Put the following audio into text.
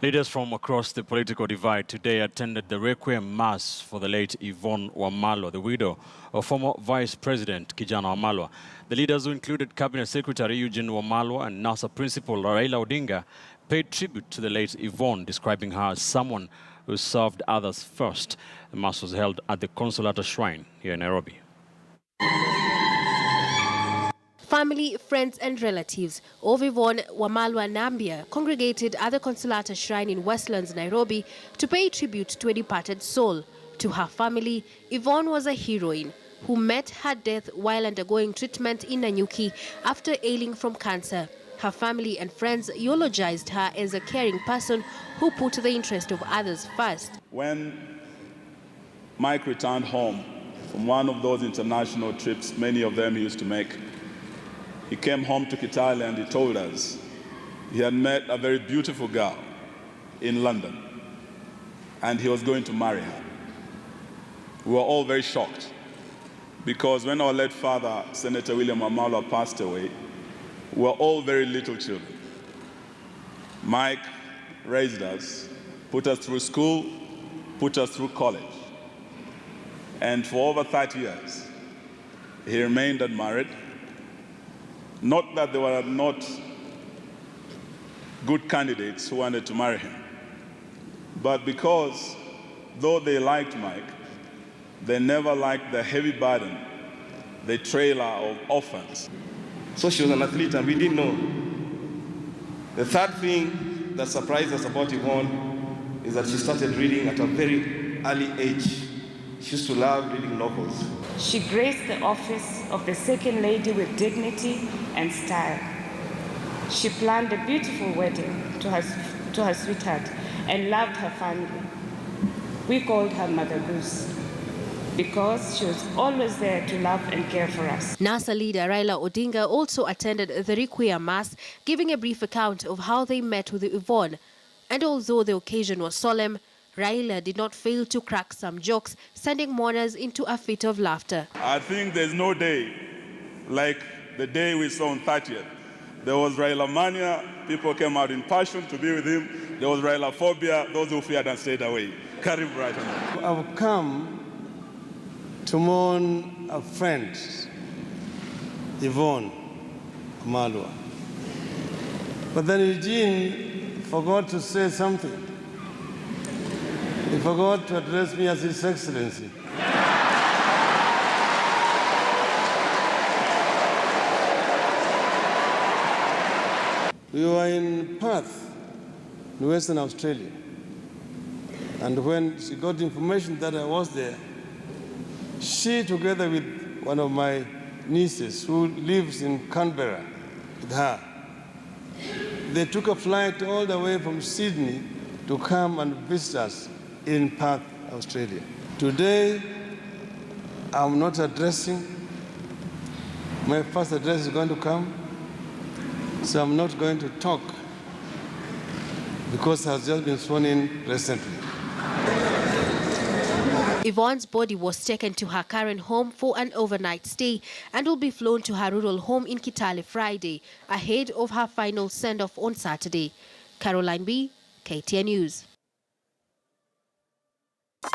Leaders from across the political divide today attended the requiem mass for the late Yvonne Wamalwa, the widow of former Vice President Kijana Wamalwa. The leaders, who included Cabinet Secretary Eugene Wamalwa and NASA Principal Raila Odinga, paid tribute to the late Yvonne, describing her as someone who served others first. The mass was held at the Consolata shrine here in Nairobi. Family, friends and relatives of Yvonne Wamalwa Nambia congregated at the Consolata shrine in Westlands, Nairobi to pay tribute to a departed soul. To her family, Yvonne was a heroine who met her death while undergoing treatment in Nanyuki after ailing from cancer. Her family and friends eulogized her as a caring person who put the interest of others first. When Mike returned home from one of those international trips, many of them he used to make, he came home to Kitale and he told us he had met a very beautiful girl in London and he was going to marry her. We were all very shocked because when our late father, Senator William Wamalwa, passed away, we were all very little children. Mike raised us, put us through school, put us through college. And for over 30 years, he remained unmarried. Not that there were not good candidates who wanted to marry him, but because though they liked Mike, they never liked the heavy burden, the trailer of orphans. So she was an athlete and we didn't know. The third thing that surprised us about Yvonne is that she started reading at a very early age. She used to love reading novels. She graced the office of the Second Lady with dignity and style. She planned a beautiful wedding to her sweetheart and loved her family. We called her Mother Goose because she was always there to love and care for us. NASA leader Raila Odinga also attended the requiem mass, giving a brief account of how they met with Yvonne. And although the occasion was solemn, Raila did not fail to crack some jokes, sending mourners into a fit of laughter. I think there's no day like the day we saw on 30th. There was Raila mania, people came out in passion to be with him. There was Raila phobia, those who feared and stayed away. Karim right on. I've come to mourn a friend, Yvonne Wamalwa. But then Eugene forgot to say something. He forgot to address me as His Excellency. We were in Perth, in Western Australia. And when she got information that I was there, she, together with one of my nieces who lives in Canberra with her, they took a flight all the way from Sydney to come and visit us in Perth, Australia. Today, I'm not addressing. My first address is going to come, so I'm not going to talk because it has just been sworn in recently. Yvonne's body was taken to her current home for an overnight stay and will be flown to her rural home in Kitale Friday, ahead of her final send-off on Saturday. Caroline B, KTN News.